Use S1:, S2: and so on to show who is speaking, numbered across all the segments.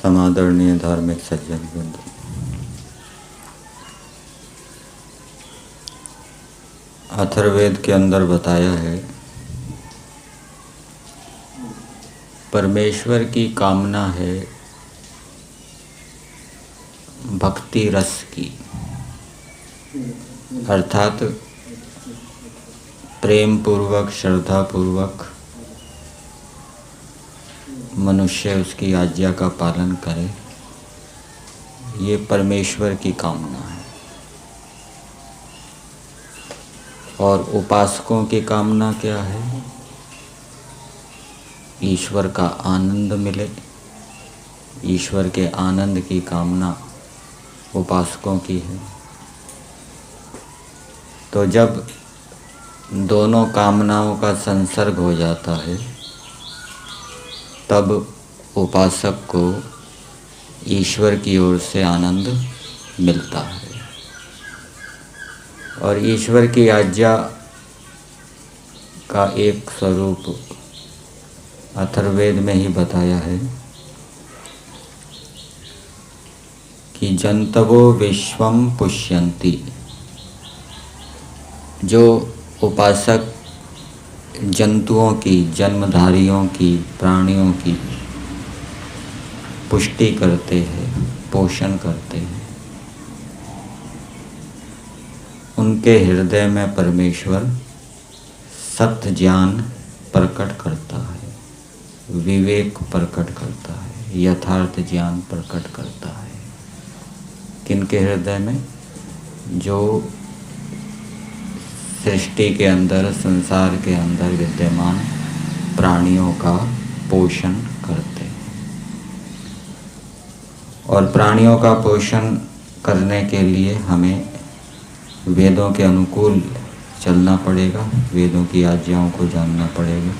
S1: समादरणीय धार्मिक सज्जन वृंद, अथर्ववेद के अंदर बताया है परमेश्वर की कामना है भक्ति रस की, अर्थात प्रेम पूर्वक श्रद्धा पूर्वक मनुष्य उसकी आज्ञा का पालन करे। ये परमेश्वर की कामना है। और उपासकों की कामना क्या है? ईश्वर का आनंद मिले। ईश्वर के आनंद की कामना उपासकों की है। तो जब दोनों कामनाओं का संसर्ग हो जाता है तब उपासक को ईश्वर की ओर से आनंद मिलता है। और ईश्वर की आज्ञा का एक स्वरूप अथर्ववेद में ही बताया है कि जंतवो विश्वम पुष्यन्ति। जो उपासक जंतुओं की, जन्मधारियों की, प्राणियों की पुष्टि करते हैं, पोषण करते हैं, उनके हृदय में परमेश्वर सत्य ज्ञान प्रकट करता है, विवेक प्रकट करता है, यथार्थ ज्ञान प्रकट करता है। किनके हृदय में? जो सृष्टि के अंदर, संसार के अंदर विद्यमान प्राणियों का पोषण करते हैं। और प्राणियों का पोषण करने के लिए हमें वेदों के अनुकूल चलना पड़ेगा, वेदों की आज्ञाओं को जानना पड़ेगा।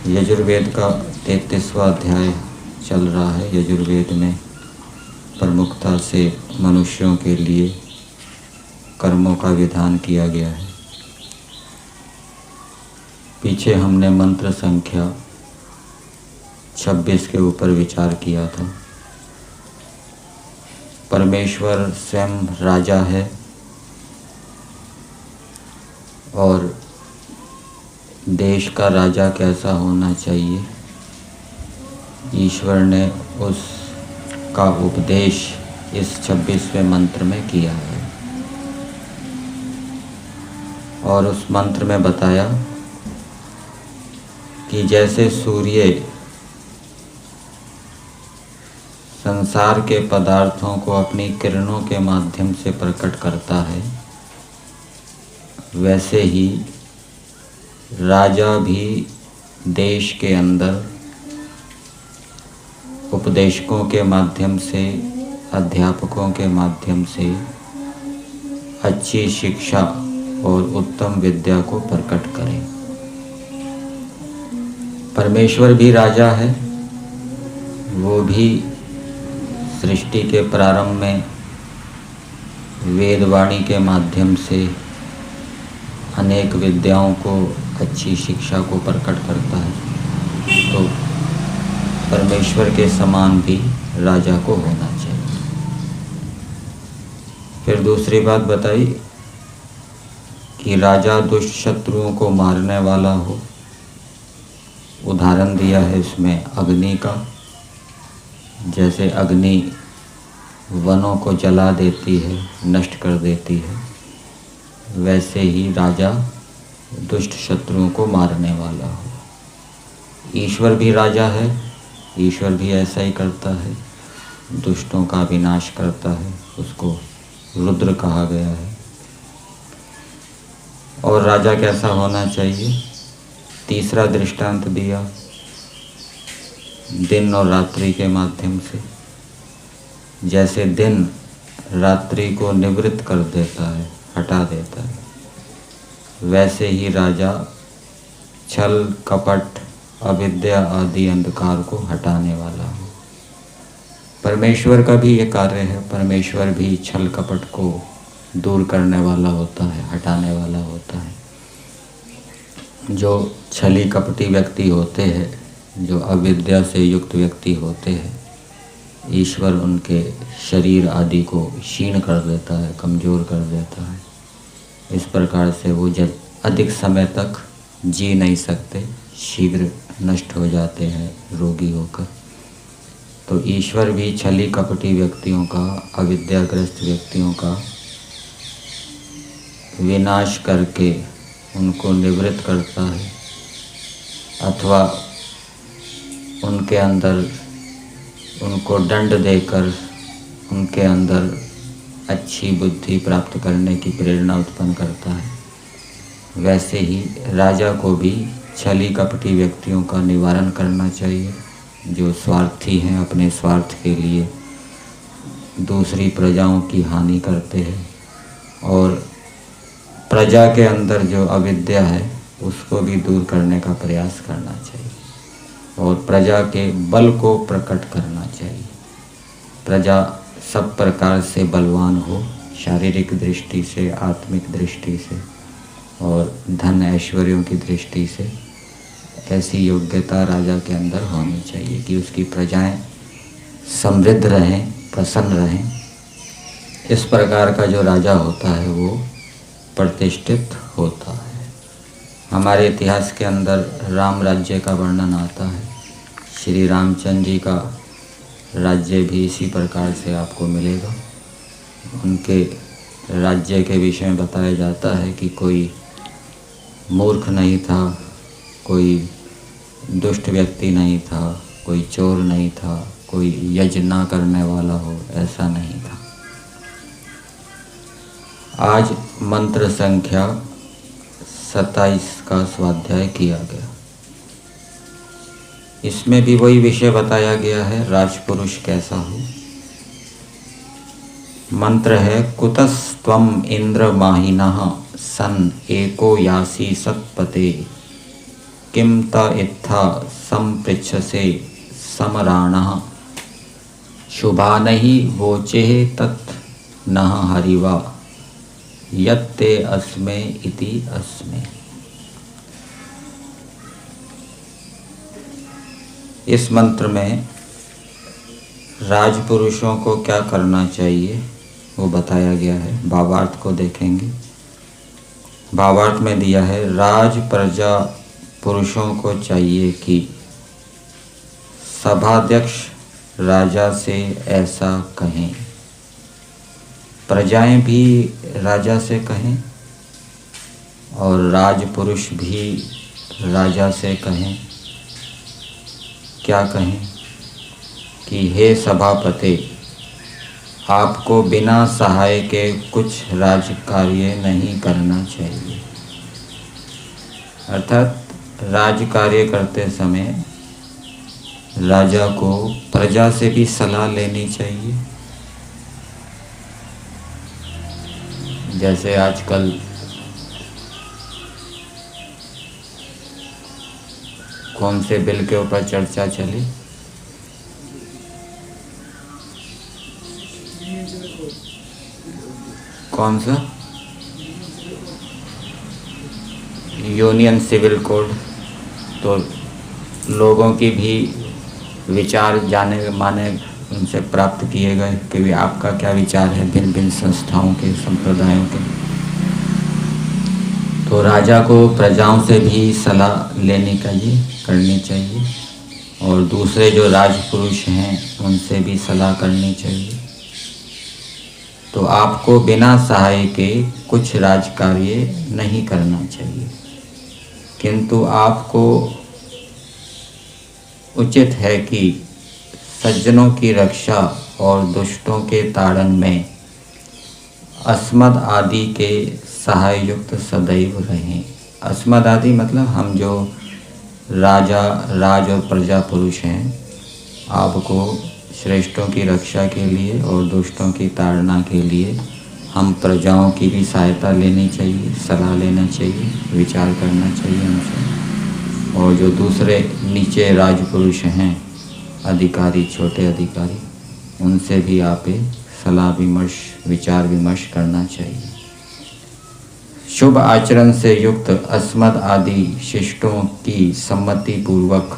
S1: यजुर्वेद का 33वां अध्याय चल रहा है। यजुर्वेद में प्रमुखता से मनुष्यों के लिए कर्मों का विधान किया गया है। पीछे हमने मंत्र संख्या 26 के ऊपर विचार किया था। परमेश्वर स्वयं राजा है और देश का राजा कैसा होना चाहिए, ईश्वर ने उसका उपदेश इस 26वें मंत्र में किया है। और उस मंत्र में बताया कि जैसे सूर्य संसार के पदार्थों को अपनी किरणों के माध्यम से प्रकट करता है, वैसे ही राजा भी देश के अंदर उपदेशकों के माध्यम से, अध्यापकों के माध्यम से अच्छी शिक्षा और उत्तम विद्या को प्रकट करें। परमेश्वर भी राजा है। वो भी सृष्टि के प्रारंभ में वेदवाणी के माध्यम से अनेक विद्याओं को, अच्छी शिक्षा को प्रकट करता है। तो परमेश्वर के समान भी राजा को होना चाहिए। फिर दूसरी बात बताई कि राजा दुष्ट शत्रुओं को मारने वाला हो। उदाहरण दिया है इसमें अग्नि का। जैसे अग्नि वनों को जला देती है, नष्ट कर देती है, वैसे ही राजा दुष्ट शत्रुओं को मारने वाला हो। ईश्वर भी राजा है। ईश्वर भी ऐसा ही करता है, दुष्टों का विनाश करता है। उसको रुद्र कहा गया है। और राजा कैसा होना चाहिए? तीसरा दृष्टांत दिया दिन और रात्रि के माध्यम से। जैसे दिन रात्रि को निवृत्त कर देता है, हटा देता है, वैसे ही राजा छल, कपट, अविद्या आदि अंधकार को हटाने वाला हो। परमेश्वर का भी ये कार्य है। परमेश्वर भी छल कपट को दूर करने वाला होता है, हटाने वाला होता है। जो छली कपटी व्यक्ति होते हैं जो अविद्या से युक्त व्यक्ति होते हैं, ईश्वर उनके शरीर आदि को क्षीण कर देता है, कमज़ोर कर देता है। इस प्रकार से वो जब अधिक समय तक जी नहीं सकते, शीघ्र नष्ट हो जाते हैं रोगी होकर। तो ईश्वर भी छली कपटी व्यक्तियों का, अविद्याग्रस्त व्यक्तियों का विनाश करके उनको निवृत्त करता है, अथवा उनके अंदर उनको दंड देकर उनके अंदर अच्छी बुद्धि प्राप्त करने की प्रेरणा उत्पन्न करता है। वैसे ही राजा को भी छली कपटी व्यक्तियों का निवारण करना चाहिए, जो स्वार्थी हैं, अपने स्वार्थ के लिए दूसरी प्रजाओं की हानि करते हैं, और प्रजा के अंदर जो अविद्या है उसको भी दूर करने का प्रयास करना चाहिए, और प्रजा के बल को प्रकट करना चाहिए। प्रजा सब प्रकार से बलवान हो, शारीरिक दृष्टि से, आत्मिक दृष्टि से और धन ऐश्वर्यों की दृष्टि से। ऐसी योग्यता राजा के अंदर होनी चाहिए कि उसकी प्रजाएं समृद्ध रहें, प्रसन्न रहें। इस प्रकार का जो राजा होता है वो प्रतिष्ठित होता है। हमारे इतिहास के अंदर राम राज्य का वर्णन आता है। श्री रामचंद्र जी का राज्य भी इसी प्रकार से आपको मिलेगा। उनके राज्य के विषय में बताया जाता है कि कोई मूर्ख नहीं था, कोई दुष्ट व्यक्ति नहीं था, कोई चोर नहीं था, कोई यज्ञ ना करने वाला हो, ऐसा नहीं था। आज मंत्र संख्या 27 का स्वाध्याय किया गया। इसमें भी वही विषय बताया गया है, राजपुरुष कैसा हो। मंत्र है कुतस्त्वम इंद्र माहिनः सन एको यासी सत्पते किम त इत्था संपृच्छसे समराणः शुभानहि वोचेः तत् नः हरिवा यत्ते अस्मे इति अस्मे। इस मंत्र में राजपुरुषों को क्या करना चाहिए वो बताया गया है। भावार्थ को देखेंगे। भावार्थ में दिया है, राज प्रजा पुरुषों को चाहिए कि सभाध्यक्ष राजा से ऐसा कहें, प्रजाएं भी राजा से कहें और राजपुरुष भी राजा से कहें। क्या कहें कि हे सभापति, आपको बिना सहाय के कुछ राज कार्य नहीं करना चाहिए। अर्थात राज कार्य करते समय राजा को प्रजा से भी सलाह लेनी चाहिए। जैसे आजकल कौन से बिल के ऊपर चर्चा चली? कौन सा? Union civil code. तो लोगों की भी विचार जाने माने उनसे प्राप्त किए गए कि आपका क्या विचार है भिन्न भिन्न संस्थाओं के, संप्रदायों के। तो राजा को प्रजाओं से भी सलाह लेनी करनी चाहिए और दूसरे जो राजपुरुष हैं उनसे भी सलाह करनी चाहिए। तो आपको बिना सहाय के कुछ राजकार्य नहीं करना चाहिए, किंतु आपको उचित है कि सज्जनों की रक्षा और दुष्टों के ताड़न में अस्मद आदि के सहाय युक्त सदैव रहें। अस्मद आदि मतलब हम जो राज और प्रजा पुरुष हैं, आपको श्रेष्ठों की रक्षा के लिए और दुष्टों की ताड़ना के लिए हम प्रजाओं की भी सहायता लेनी चाहिए, सलाह लेना चाहिए, विचार करना चाहिए उनसे। और जो दूसरे नीचे राजपुरुष हैं, अधिकारी, छोटे अधिकारी, उनसे भी आप सलाह विमर्श, विचार विमर्श करना चाहिए। शुभ आचरण से युक्त अस्मद आदि शिष्टों की सम्मति पूर्वक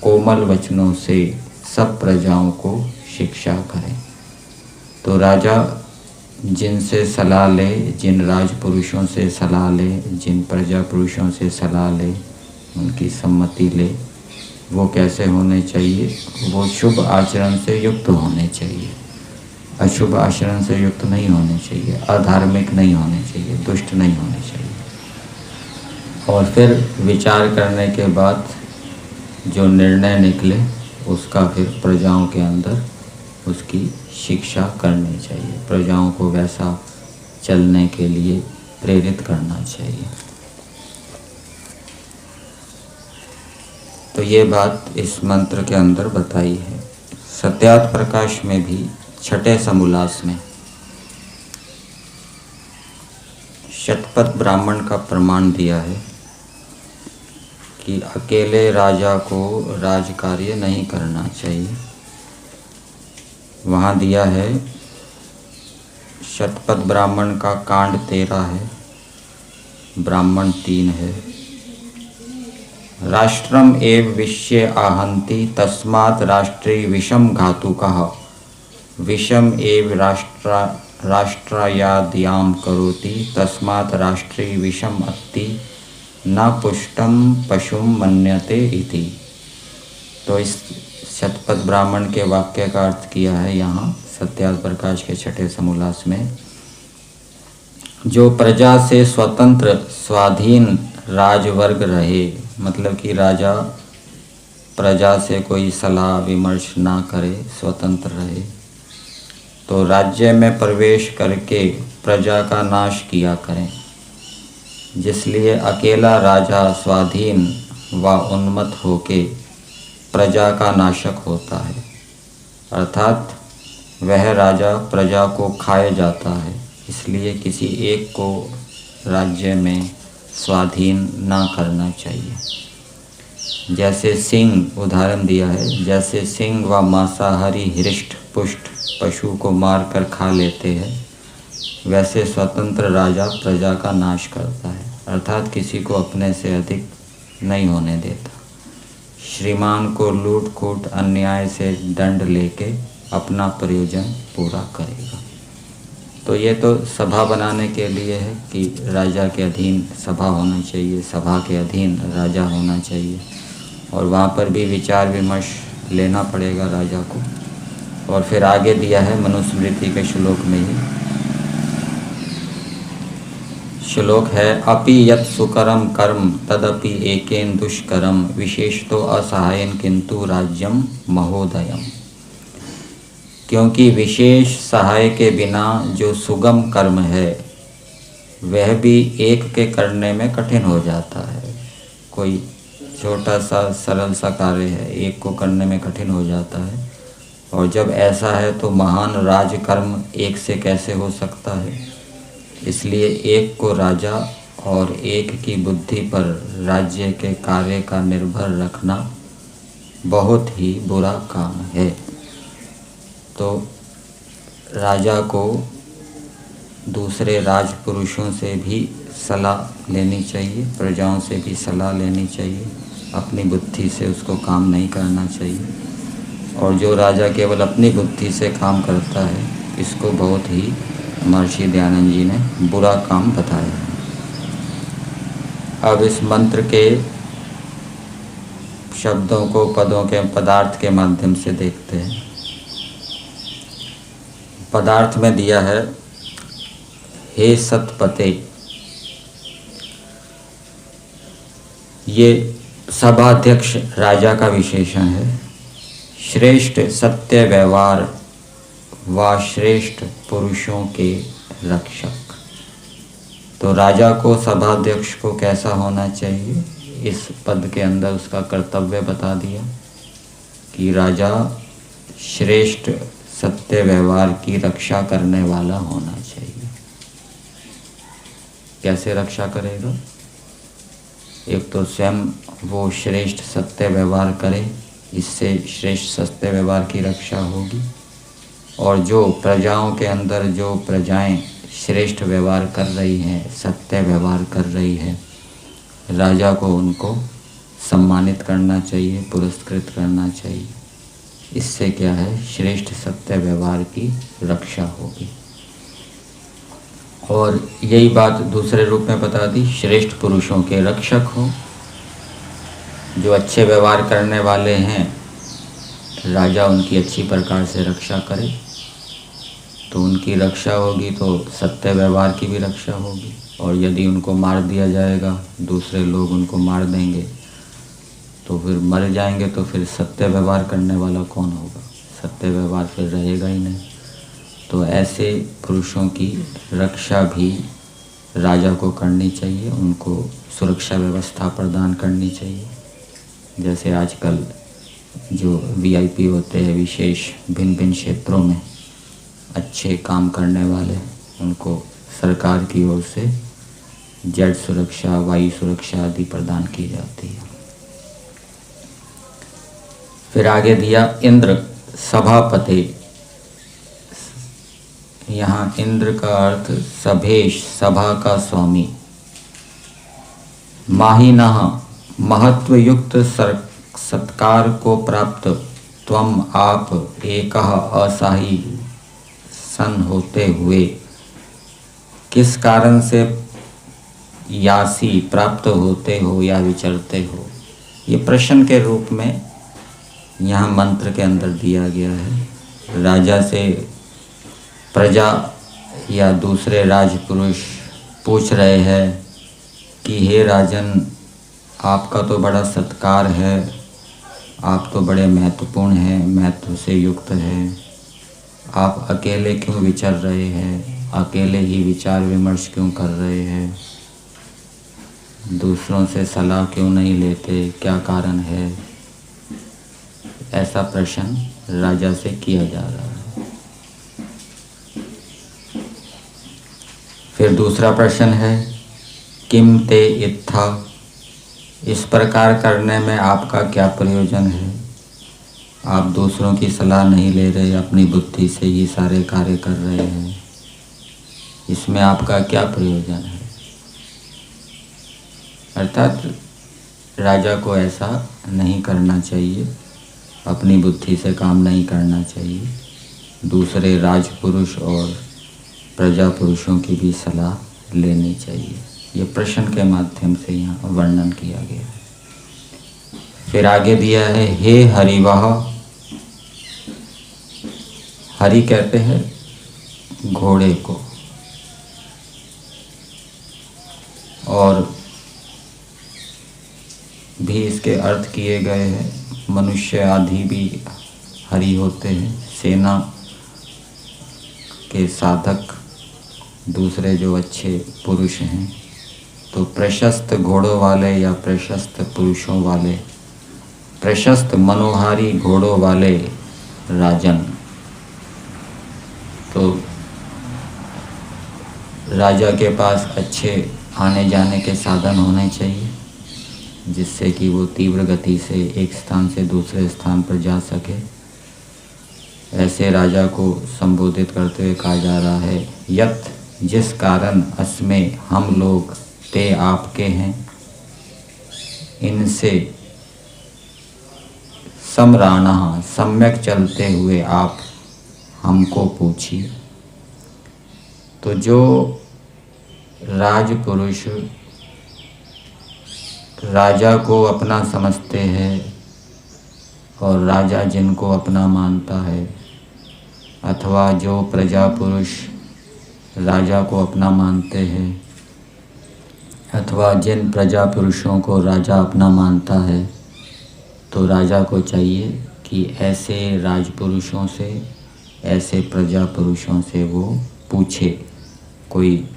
S1: कोमल वचनों से सब प्रजाओं को शिक्षा करें। तो राजा जिनसे सलाह ले, जिन राजपुरुषों से सलाह ले, जिन प्रजा पुरुषों से सलाह ले, उनकी सम्मति ले, वो कैसे होने चाहिए? वो शुभ आचरण से युक्त होने चाहिए, अशुभ आचरण से युक्त नहीं होने चाहिए, अधार्मिक नहीं होने चाहिए, दुष्ट नहीं होने चाहिए। और फिर विचार करने के बाद जो निर्णय निकले उसका फिर प्रजाओं के अंदर उसकी शिक्षा करनी चाहिए, प्रजाओं को वैसा चलने के लिए प्रेरित करना चाहिए। तो ये बात इस मंत्र के अंदर बताई है। सत्यार्थ प्रकाश में भी छठे समोल्लास में शतपथ ब्राह्मण का प्रमाण दिया है कि अकेले राजा को राज कार्य नहीं करना चाहिए। वहाँ दिया है शतपथ ब्राह्मण का कांड 13 है, ब्राह्मण 3 है। राष्ट्रम एव विश्य आहन्ति तस्मात् राष्ट्रे विषम घातुकः विषम एव राष्ट्रायाद्याम करोति तस्मात् राष्ट्रे विषम अत्ति न पुष्टम पशुम मन्यते इति। तो इस शतपथ ब्राह्मण के वाक्य का अर्थ किया है यहाँ सत्यार्थ प्रकाश के छठे समोल्लास में। जो प्रजा से स्वतंत्र स्वाधीन राजवर्ग रहे, मतलब कि राजा प्रजा से कोई सलाह विमर्श ना करे, स्वतंत्र रहे, तो राज्य में प्रवेश करके प्रजा का नाश किया करें। जिसलिए अकेला राजा स्वाधीन व उन्मत्त होके प्रजा का नाशक होता है, अर्थात वह राजा प्रजा को खाए जाता है। इसलिए किसी एक को राज्य में स्वाधीन ना करना चाहिए। जैसे सिंह उदाहरण दिया है, जैसे सिंह व मांसाहारी हृष्ट पुष्ट पशु को मार कर खा लेते हैं, वैसे स्वतंत्र राजा प्रजा का नाश करता है, अर्थात किसी को अपने से अधिक नहीं होने देता। श्रीमान को लूट खूट अन्याय से दंड लेके अपना प्रयोजन पूरा करेगा। तो ये तो सभा बनाने के लिए है कि राजा के अधीन सभा होना चाहिए, सभा के अधीन राजा होना चाहिए, और वहाँ पर भी विचार विमर्श लेना पड़ेगा राजा को। और फिर आगे दिया है मनुस्मृति के श्लोक में ही, श्लोक है अपि यत् सुकरम कर्म तदपि एकेन दुष्करम विशेषतो असहायन किंतु राज्यम महोदयम। क्योंकि विशेष सहाय के बिना जो सुगम कर्म है वह भी एक के करने में कठिन हो जाता है। कोई छोटा सा सरल सा कार्य है, एक को करने में कठिन हो जाता है, और जब ऐसा है तो महान राजकर्म एक से कैसे हो सकता है। इसलिए एक को राजा और एक की बुद्धि पर राज्य के कार्य का निर्भर रखना बहुत ही बुरा काम है। तो राजा को दूसरे राजपुरुषों से भी सलाह लेनी चाहिए, प्रजाओं से भी सलाह लेनी चाहिए, अपनी बुद्धि से उसको काम नहीं करना चाहिए। और जो राजा केवल अपनी बुद्धि से काम करता है, इसको बहुत ही महर्षि दयानंद जी ने बुरा काम बताया। अब इस मंत्र के शब्दों को पदों के पदार्थ के माध्यम से देखते हैं। पदार्थ में दिया है हे सतपते। ये सभाध्यक्ष राजा का विशेषण है। श्रेष्ठ सत्य व्यवहार व श्रेष्ठ पुरुषों के रक्षक। तो राजा को सभाध्यक्ष को कैसा होना चाहिए, इस पद के अंदर उसका कर्तव्य बता दिया कि राजा श्रेष्ठ सत्य व्यवहार की रक्षा करने वाला होना चाहिए। कैसे रक्षा करेगा? एक तो स्वयं वो श्रेष्ठ सत्य व्यवहार करे, इससे श्रेष्ठ सत्य व्यवहार की रक्षा होगी। और जो प्रजाओं के अंदर जो प्रजाएं श्रेष्ठ व्यवहार कर रही हैं, सत्य व्यवहार कर रही है, राजा को उनको सम्मानित करना चाहिए, पुरस्कृत करना चाहिए। इससे क्या है, श्रेष्ठ सत्य व्यवहार की रक्षा होगी। और यही बात दूसरे रूप में बता दी, श्रेष्ठ पुरुषों के रक्षक हो। जो अच्छे व्यवहार करने वाले हैं, राजा उनकी अच्छी प्रकार से रक्षा करे, तो उनकी रक्षा होगी तो सत्य व्यवहार की भी रक्षा होगी। और यदि उनको मार दिया जाएगा, दूसरे लोग उनको मार देंगे, तो फिर मर जाएंगे, तो फिर सत्य व्यवहार करने वाला कौन होगा? सत्य व्यवहार फिर रहेगा ही नहीं। तो ऐसे पुरुषों की रक्षा भी राजा को करनी चाहिए, उनको सुरक्षा व्यवस्था प्रदान करनी चाहिए। जैसे आजकल जो वीआईपी होते हैं विशेष भिन्न भिन्न क्षेत्रों में अच्छे काम करने वाले, उनको सरकार की ओर से जेट सुरक्षा, वायु सुरक्षा आदि प्रदान की जाती है। फिर आगे दिया इंद्र सभापते। यहाँ इंद्र का अर्थ सभेश, सभा का स्वामी। माहिनः महत्वयुक्त सत्कार को प्राप्त त्वम आप एकः असाही सन होते हुए किस कारण से यासी प्राप्त होते हो या विचरते हो? ये प्रश्न के रूप में यहाँ मंत्र के अंदर दिया गया है। राजा से प्रजा या दूसरे राजपुरुष पूछ रहे हैं कि हे राजन, आपका तो बड़ा सत्कार है, आप तो बड़े महत्वपूर्ण हैं, महत्व से युक्त हैं, आप अकेले क्यों विचर रहे हैं, अकेले ही विचार विमर्श क्यों कर रहे हैं, दूसरों से सलाह क्यों नहीं लेते, क्या कारण है? ऐसा प्रश्न राजा से किया जा रहा है। फिर दूसरा प्रश्न है किम ते इत्था, इस प्रकार करने में आपका क्या प्रयोजन है? आप दूसरों की सलाह नहीं ले रहे, अपनी बुद्धि से ही सारे कार्य कर रहे हैं, इसमें आपका क्या प्रयोजन है? अर्थात राजा को ऐसा नहीं करना चाहिए, अपनी बुद्धि से काम नहीं करना चाहिए, दूसरे राजपुरुष और प्रजा पुरुषों की भी सलाह लेनी चाहिए। ये प्रश्न के माध्यम से यहाँ वर्णन किया गया है। फिर आगे दिया है हे हरिवाह। हरि कहते हैं घोड़े को, और भी इसके अर्थ किए गए हैं। मनुष्य आदि भी हरि होते हैं, सेना के साधक दूसरे जो अच्छे पुरुष हैं। तो प्रशस्त घोड़ों वाले या प्रशस्त पुरुषों वाले, प्रशस्त मनोहारी घोड़ों वाले राजन। तो राजा के पास अच्छे आने जाने के साधन होने चाहिए, जिससे कि वो तीव्र गति से एक स्थान से दूसरे स्थान पर जा सके। ऐसे राजा को संबोधित करते हुए कहा जा रहा है यत्, जिस कारण अस्में हम लोग ते आपके हैं, इनसे समराणः सम्यक चलते हुए आप हमको पूछिए। तो जो राजपुरुष राजा को अपना समझते हैं और राजा जिनको अपना मानता है, अथवा जो प्रजा पुरुष राजा को अपना मानते हैं, अथवा जिन प्रजा पुरुषों को राजा अपना मानता है, तो राजा को चाहिए कि ऐसे राजपुरुषों से, ऐसे प्रजा पुरुषों से वो पूछे। कोई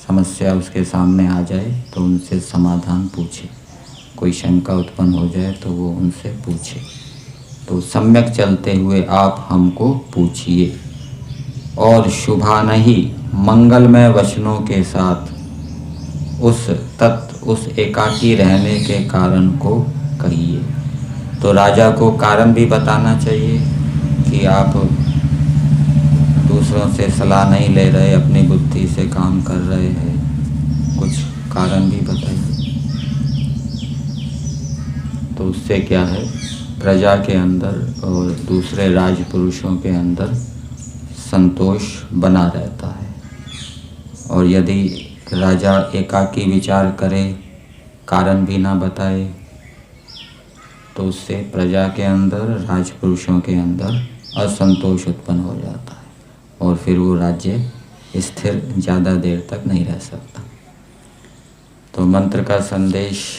S1: समस्या उसके सामने आ जाए तो उनसे समाधान पूछे, कोई शंका उत्पन्न हो जाए तो वो उनसे पूछे। तो सम्यक चलते हुए आप हमको पूछिए, और शुभानहि मंगलमय वचनों के साथ उस एकाकी रहने के कारण को कहिए। तो राजा को कारण भी बताना चाहिए कि आप दूसरों से सलाह नहीं ले रहे, अपनी बुद्धि से काम कर रहे हैं, कुछ कारण भी बताइए। तो उससे क्या है, प्रजा के अंदर और दूसरे राजपुरुषों के अंदर संतोष बना रहता है। और यदि राजा एकाकी विचार करे, कारण भी ना बताए, तो उससे प्रजा के अंदर, राजपुरुषों के अंदर असंतोष उत्पन्न हो जाता है और फिर वो राज्य स्थिर ज़्यादा देर तक नहीं रह सकता। तो मंत्र का संदेश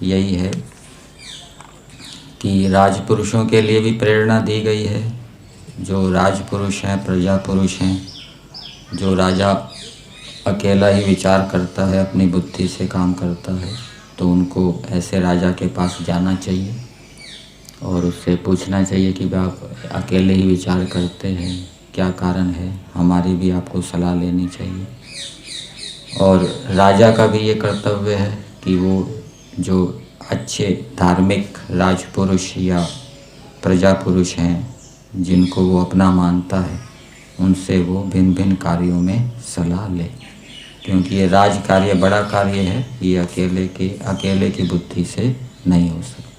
S1: यही है कि राजपुरुषों के लिए भी प्रेरणा दी गई है। जो राजपुरुष हैं, प्रजा पुरुष हैं, जो राजा अकेला ही विचार करता है, अपनी बुद्धि से काम करता है, तो उनको ऐसे राजा के पास जाना चाहिए और उससे पूछना चाहिए कि आप अकेले ही विचार करते हैं, क्या कारण है, हमारी भी आपको सलाह लेनी चाहिए। और राजा का भी ये कर्तव्य है कि वो जो अच्छे धार्मिक राजपुरुष या प्रजा पुरुष हैं, जिनको वो अपना मानता है, उनसे वो भिन्न भिन्न कार्यों में सलाह ले, क्योंकि ये राज कार्य बड़ा कार्य है, ये अकेले की बुद्धि से नहीं हो सकता।